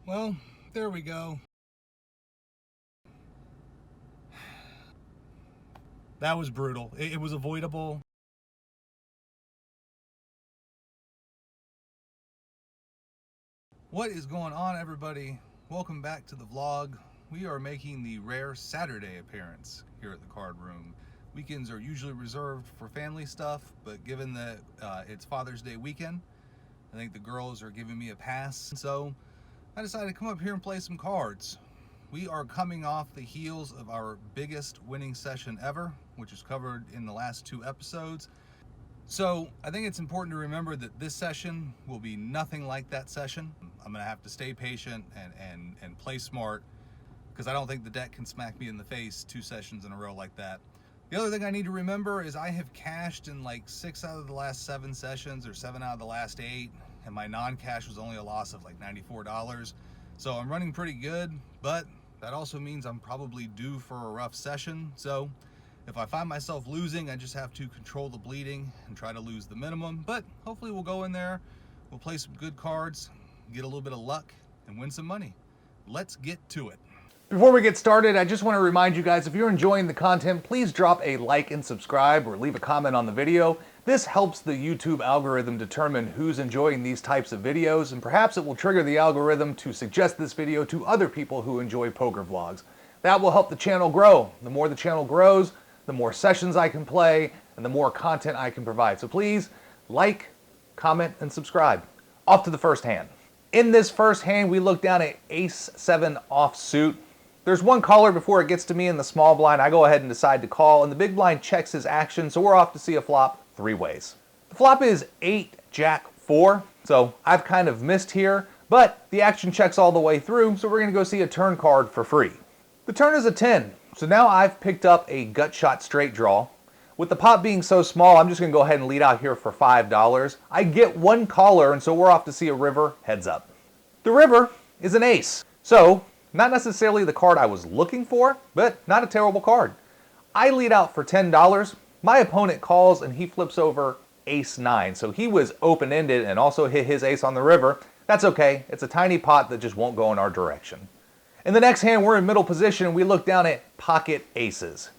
Well, there we go. That was brutal. It was avoidable. What is going on, everybody? Welcome back to the vlog. We are making the rare Saturday appearance here at the Card Room. Weekends are usually reserved for family stuff, but given that it's Father's Day weekend, I think the girls are giving me a pass. So I decided to come up here and play some cards. We are coming off the heels of our biggest winning session ever, which is covered in the last 2 episodes. So I think it's important to remember that this session will be nothing like that session. I'm gonna have to stay patient and play smart, because I don't think the deck can smack me in the face 2 sessions in a row like that. The other thing I need to remember is I have cashed in like 6 out of the last 7 sessions, or 7 out of the last 8, and my non-cash was only a loss of like $94. So I'm running pretty good, but that also means I'm probably due for a rough session. So if I find myself losing, I just have to control the bleeding and try to lose the minimum. But hopefully we'll go in there, we'll play some good cards, get a little bit of luck, and win some money. Let's get to it. Before we get started, I just want to remind you guys, if you're enjoying the content, please drop a like and subscribe or leave a comment on the video. This helps the YouTube algorithm determine who's enjoying these types of videos, and perhaps it will trigger the algorithm to suggest this video to other people who enjoy poker vlogs. That will help the channel grow. The more the channel grows, the more sessions I can play, and the more content I can provide. So please like, comment, and subscribe. Off to the first hand. In this first hand, we look down at Ace-7 offsuit. There's one caller before it gets to me in the small blind. I go ahead and decide to call, and the big blind checks his action, so we're off to see a flop 3 ways. The flop is 8-Jack-4, so I've kind of missed here, but the action checks all the way through, so we're going to go see a turn card for free. The turn is a 10, so now I've picked up a gut shot straight draw. With the pot being so small, I'm just going to go ahead and lead out here for $5. I get one caller, and so we're off to see a river heads up. The river is an ace, so not necessarily the card I was looking for, but not a terrible card. I lead out for $10. My opponent calls and he flips over Ace-9, so he was open-ended and also hit his ace on the river. That's okay, it's a tiny pot that just won't go in our direction. In the next hand, we're in middle position and we look down at pocket aces.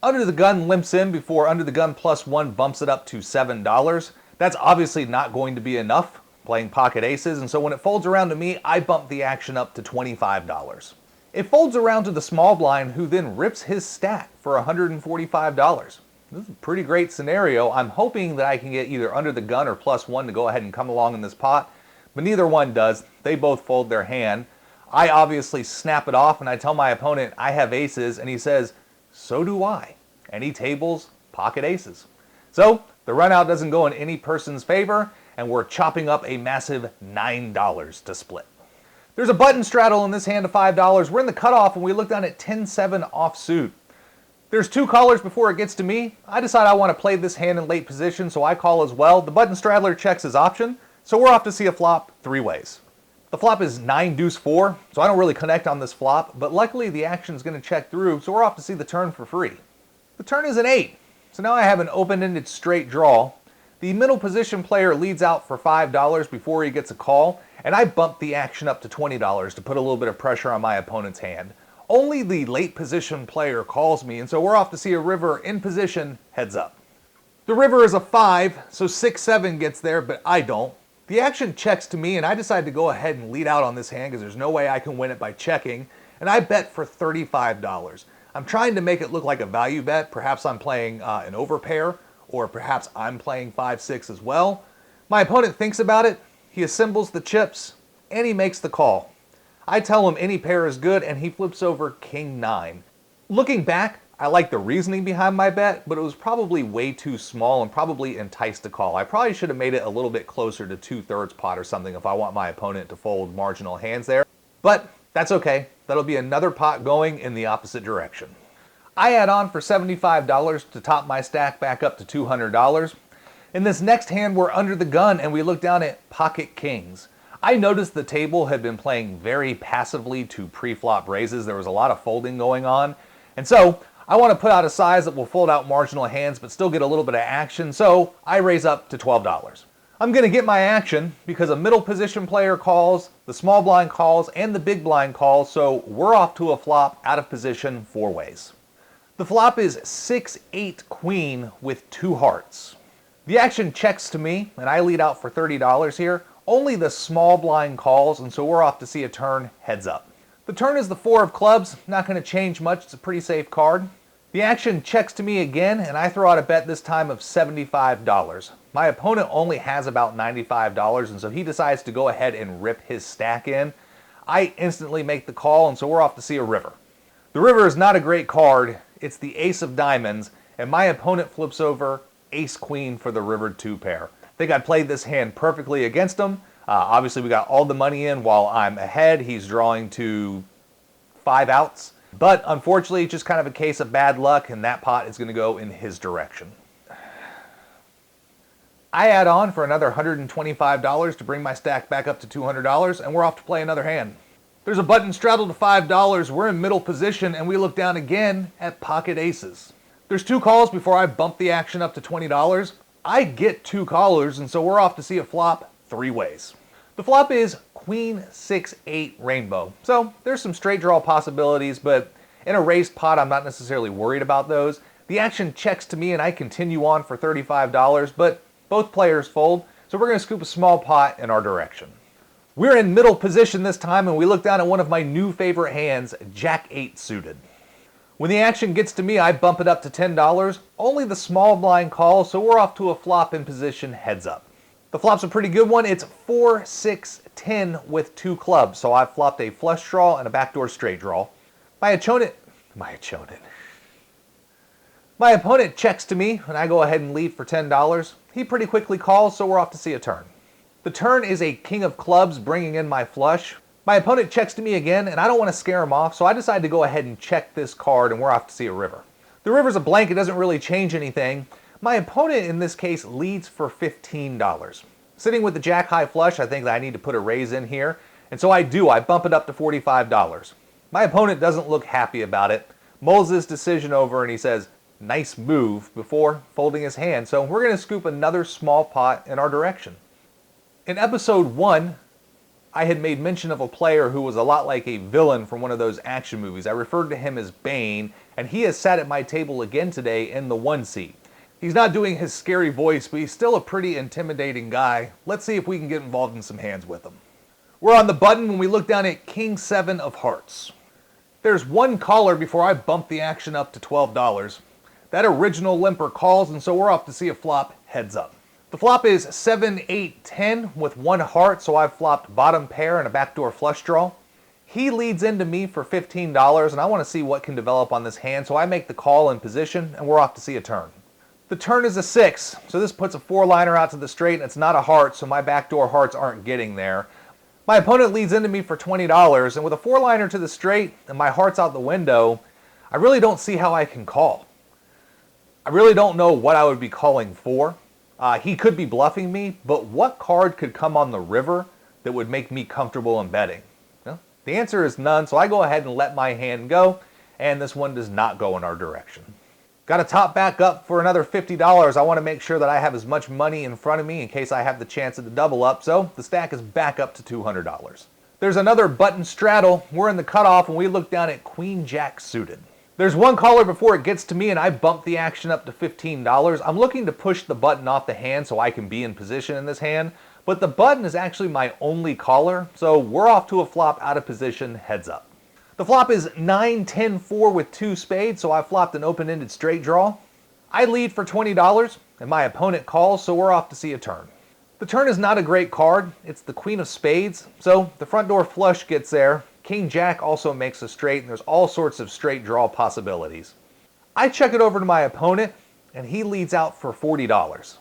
Under the gun limps in before under the gun +1 bumps it up to $7. That's obviously not going to be enough playing pocket aces, and so when it folds around to me, I bump the action up to $25. It folds around to the small blind, who then rips his stack for $145. This is a pretty great scenario. I'm hoping that I can get either under the gun or +1 to go ahead and come along in this pot, but neither one does. They both fold their hand. I obviously snap it off and I tell my opponent I have aces, and he says, so do I. And he tables pocket aces. So the run out doesn't go in any person's favor, and we're chopping up a massive $9 to split. There's a button straddle in this hand of $5. We're in the cutoff and we look down at 10-7 offsuit. There's 2 callers before it gets to me. I decide I want to play this hand in late position, so I call as well. The button straddler checks his option, so we're off to see a flop 3 ways. The flop is 9-Deuce-4, so I don't really connect on this flop, but luckily the action is going to check through, so we're off to see the turn for free. The turn is an 8, so now I have an open-ended straight draw. The middle position player leads out for $5 before he gets a call, and I bump the action up to $20 to put a little bit of pressure on my opponent's hand. Only the late position player calls me, and so we're off to see a river in position heads up. The river is a 5, so 6-7 gets there, but I don't. The action checks to me, and I decide to go ahead and lead out on this hand because there's no way I can win it by checking, and I bet for $35. I'm trying to make it look like a value bet. Perhaps I'm playing an overpair, or perhaps I'm playing 5-6 as well. My opponent thinks about it, he assembles the chips, and he makes the call. I tell him any pair is good, and he flips over King-9. Looking back, I like the reasoning behind my bet, but it was probably way too small and probably enticed to call. I probably should have made it a little bit closer to 2/3 pot or something if I want my opponent to fold marginal hands there. But that's okay, that'll be another pot going in the opposite direction. I add on for $75 to top my stack back up to $200. In this next hand, we're under the gun and we look down at pocket kings. I noticed the table had been playing very passively to pre-flop raises. There was a lot of folding going on. And so I want to put out a size that will fold out marginal hands but still get a little bit of action, so I raise up to $12. I'm going to get my action because a middle position player calls, the small blind calls, and the big blind calls, so we're off to a flop out of position 4 ways. The flop is 6-8 queen with 2 hearts. The action checks to me, and I lead out for $30 here. Only the small blind calls, and so we're off to see a turn heads up. The turn is the 4 of clubs, not going to change much, it's a pretty safe card. The action checks to me again, and I throw out a bet this time of $75. My opponent only has about $95, and so he decides to go ahead and rip his stack in. I instantly make the call, and so we're off to see a river. The river is not a great card, it's the ace of diamonds, and my opponent flips over ace-queen for the rivered 2 pair. I think I played this hand perfectly against him. Obviously, we got all the money in while I'm ahead. He's drawing to 5 outs. But unfortunately, it's just kind of a case of bad luck, and that pot is going to go in his direction. I add on for another $125 to bring my stack back up to $200, and we're off to play another hand. There's a button straddled to $5. We're in middle position, and we look down again at pocket aces. There's 2 calls before I bump the action up to $20. I get 2 callers, and so we're off to see a flop 3 ways. The flop is queen 6-8 rainbow. So there's some straight draw possibilities, but in a raised pot, I'm not necessarily worried about those. The action checks to me, and I continue on for $35, but both players fold, so we're going to scoop a small pot in our direction. We're in middle position this time, and we look down at one of my new favorite hands, Jack 8 suited. When the action gets to me, I bump it up to $10. Only the small blind calls, so we're off to a flop in position heads up. The flop's a pretty good one. It's 4-6-10 with 2 clubs, so I've flopped a flush draw and a backdoor straight draw. My opponent checks to me, and I go ahead and lead for $10. He pretty quickly calls, so we're off to see a turn. The turn is a king of clubs, bringing in my flush. My opponent checks to me again, and I don't want to scare him off, so I decide to go ahead and check this card, and we're off to see a river. The river's a blank, it doesn't really change anything. My opponent, in this case, leads for $15. Sitting with the jack high flush, I think that I need to put a raise in here, and so I do. I bump it up to $45. My opponent doesn't look happy about it, mulls his decision over, and he says, "Nice move," before folding his hand, so we're going to scoop another small pot in our direction. In episode 1, I had made mention of a player who was a lot like a villain from one of those action movies. I referred to him as Bane, and he has sat at my table again today in the 1 seat. He's not doing his scary voice, but he's still a pretty intimidating guy. Let's see if we can get involved in some hands with him. We're on the button when we look down at King 7 of hearts. There's 1 caller before I bump the action up to $12. That original limper calls, and so we're off to see a flop heads up. The flop is 7-8-10 with 1 heart, so I've flopped bottom pair and a backdoor flush draw. He leads into me for $15, and I want to see what can develop on this hand, so I make the call in position, and we're off to see a turn. The turn is a 6, so this puts a 4-liner out to the straight, and it's not a heart, so my backdoor hearts aren't getting there. My opponent leads into me for $20, and with a 4-liner to the straight and my hearts out the window, I really don't see how I can call. I really don't know what I would be calling for. He could be bluffing me, but what card could come on the river that would make me comfortable in betting? Well, the answer is none, so I go ahead and let my hand go, and this one does not go in our direction. Got to top back up for another $50. I want to make sure that I have as much money in front of me in case I have the chance at the double up, so the stack is back up to $200. There's another button straddle. We're in the cutoff, and we look down at Queen Jack suited. There's 1 caller before it gets to me, and I bump the action up to $15. I'm looking to push the button off the hand so I can be in position in this hand, but the button is actually my only caller, so we're off to a flop out of position heads up. The flop is 9-10-4 with 2 spades, so I flopped an open-ended straight draw. I lead for $20, and my opponent calls, so we're off to see a turn. The turn is not a great card. It's the queen of spades, so the front door flush gets there. King Jack also makes a straight, and there's all sorts of straight draw possibilities. I check it over to my opponent, and he leads out for $40.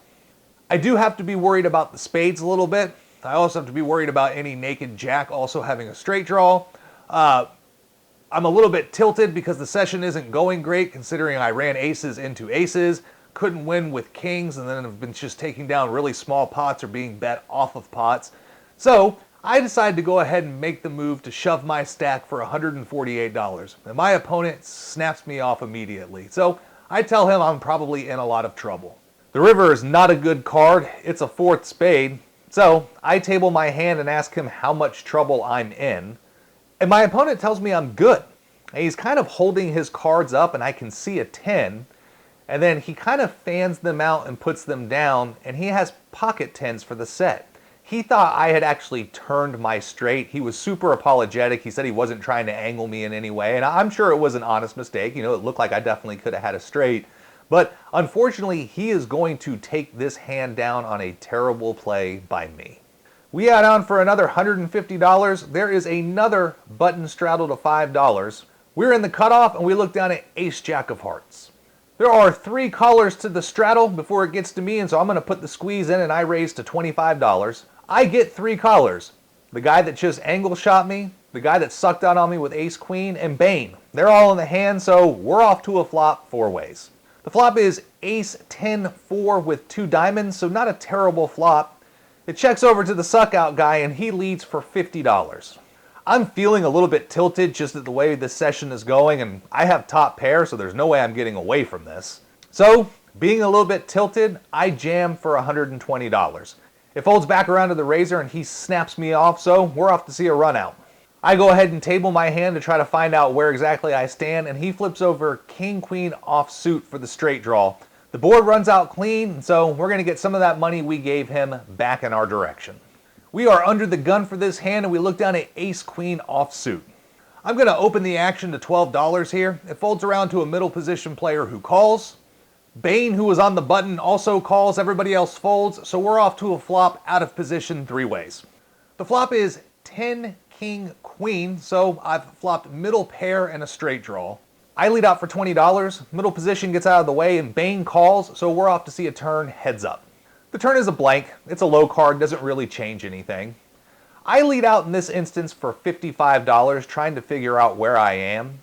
I do have to be worried about the spades a little bit. I also have to be worried about any naked jack also having a straight draw. I'm a little bit tilted because the session isn't going great considering I ran aces into aces, couldn't win with kings, and then have been just taking down really small pots or being bet off of pots. So I decided to go ahead and make the move to shove my stack for $148, and my opponent snaps me off immediately. So I tell him I'm probably in a lot of trouble. The river is not a good card. It's a fourth spade. So I table my hand and ask him how much trouble I'm in. And my opponent tells me I'm good. And he's kind of holding his cards up and I can see a 10. And then he kind of fans them out and puts them down, and he has pocket 10s for the set. He thought I had actually turned my straight. He was super apologetic. He said he wasn't trying to angle me in any way, and I'm sure it was an honest mistake. You know, it looked like I definitely could have had a straight. But unfortunately, he is going to take this hand down on a terrible play by me. We add on for another $150. There is another button straddle to $5. We're in the cutoff, and we look down at Ace-Jack of Hearts. There are 3 callers to the straddle before it gets to me, and so I'm going to put the squeeze in and I raise to $25. I get 3 callers. The guy that just angle shot me, the guy that sucked out on me with ace-queen, and Bane. They're all in the hand, so we're off to a flop 4 ways. The flop is ace-10-4 with 2 diamonds, so not a terrible flop. It checks over to the suck out guy and he leads for $50. I'm feeling a little bit tilted just at the way this session is going, and I have top pair, so there's no way I'm getting away from this. So, being a little bit tilted, I jam for $120. It folds back around to the razor and he snaps me off, so we're off to see a run out. I go ahead and table my hand to try to find out where exactly I stand, and he flips over king-queen offsuit for the straight draw. The board runs out clean, so we're going to get some of that money we gave him back in our direction. We are under the gun for this hand, and we look down at ace-queen offsuit. I'm going to open the action to $12 here. It folds around to a middle position player who calls. Bane, who was on the button, also calls. Everybody else folds, so we're off to a flop out of position 3 ways. The flop is 10 king queen, so I've flopped middle pair and a straight draw. I lead out for $20. Middle position gets out of the way, and Bane calls, so we're off to see a turn heads up. The turn is a blank. It's a low card, doesn't really change anything. I lead out in this instance for $55, trying to figure out where I am.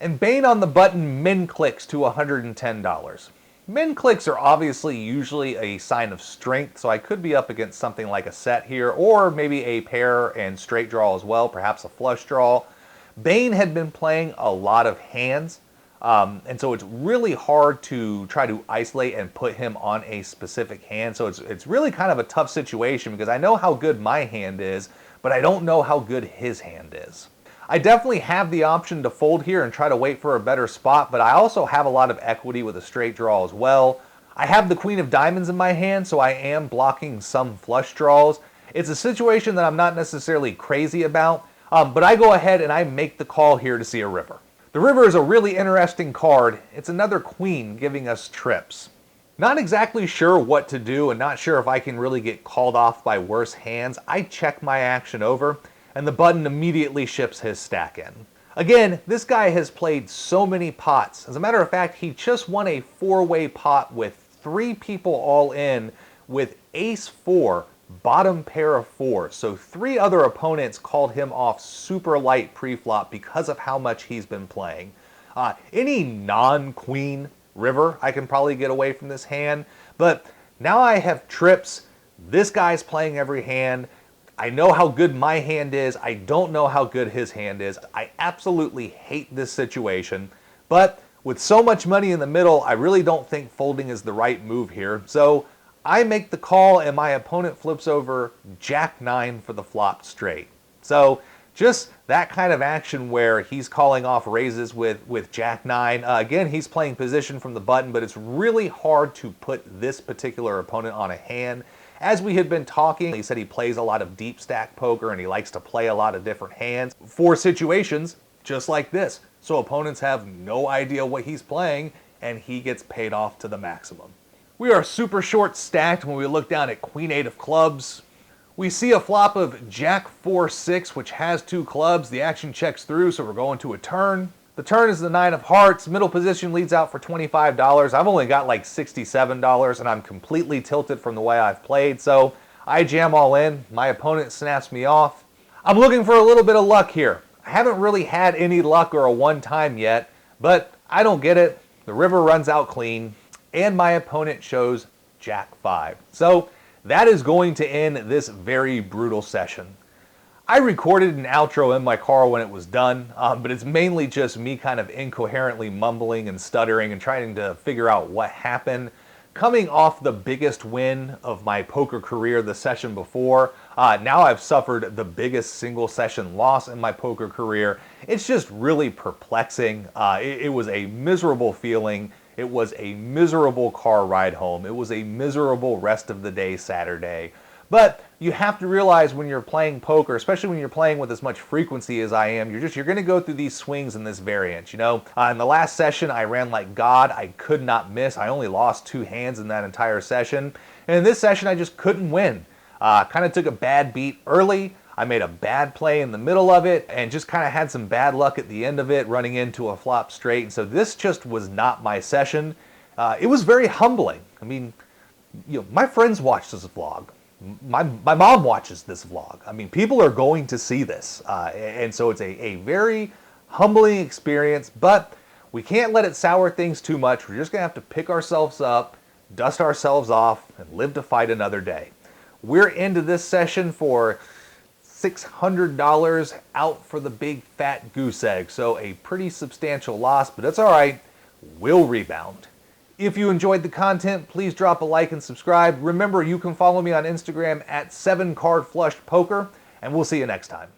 And Bane on the button min clicks to $110. Min clicks are obviously usually a sign of strength, so I could be up against something like a set here, or maybe a pair and straight draw as well, perhaps a flush draw. Bane had been playing a lot of hands, and so it's really hard to try to isolate and put him on a specific hand. So it's really kind of a tough situation because I know how good my hand is, but I don't know how good his hand is. I definitely have the option to fold here and try to wait for a better spot, but I also have a lot of equity with a straight draw as well. I have the queen of diamonds in my hand, so I am blocking some flush draws. It's a situation that I'm not necessarily crazy about, but I go ahead and I make the call here to see a river. The river is a really interesting card. It's another queen giving us trips. Not exactly sure what to do and not sure if I can really get called off by worse hands. I check my action over and the button immediately ships his stack in. Again, this guy has played so many pots. As a matter of fact, he just won a 4-way pot with 3 people all in with ace-4, bottom pair of 4. So 3 other opponents called him off super light pre-flop because of how much he's been playing. Any non-queen river, I can probably get away from this hand. But now I have trips. This guy's playing every hand. I know how good my hand is. I don't know how good his hand is. I absolutely hate this situation. But with so much money in the middle, I really don't think folding is the right move here. So I make the call and my opponent flips over Jack-9 for the flop straight. So just that kind of action where he's calling off raises with Jack-9. Again, he's playing position from the button, but it's really hard to put this particular opponent on a hand. As we had been talking, he said he plays a lot of deep stack poker and he likes to play a lot of different hands for situations just like this. So opponents have no idea what he's playing and he gets paid off to the maximum. We are super short stacked when we look down at Queen-8 of clubs. We see a flop of Jack-4-6, which has 2 clubs. The action checks through, so we're going to a turn. The turn is the 9 of hearts. Middle position leads out for $25. I've only got like $67, and I'm completely tilted from the way I've played, so I jam all in. My opponent snaps me off. I'm looking for a little bit of luck here. I haven't really had any luck or a one-time yet, but I don't get it. The river runs out clean. And my opponent shows Jack-5. So that is going to end this very brutal session. I recorded an outro in my car when it was done, but it's mainly just me kind of incoherently mumbling and stuttering and trying to figure out what happened. coming off the biggest win of my poker career the session before, now I've suffered the biggest single session loss in my poker career. It's just really perplexing. It was a miserable feeling. It was a miserable car ride home. It was a miserable rest of the day Saturday. But you have to realize when you're playing poker, especially when you're playing with as much frequency as I am, you're going to go through these swings in this variance. You know, in the last session, I ran like God. I could not miss. I only lost 2 hands in that entire session. And in this session, I just couldn't win. Kind of took a bad beat early. I made a bad play in the middle of it and just kind of had some bad luck at the end of it, running into a flop straight. And so this just was not my session. It was very humbling. I mean, you know, my friends watch this vlog. My mom watches this vlog. I mean, people are going to see this. And so it's a very humbling experience, but we can't let it sour things too much. We're just going to have to pick ourselves up, dust ourselves off, and live to fight another day. We're into this session for $600 out for the big fat goose egg. So a pretty substantial loss, but that's all right. We'll rebound. If you enjoyed the content, please drop a like and subscribe. Remember, you can follow me on Instagram at 7cardflushedpoker, and we'll see you next time.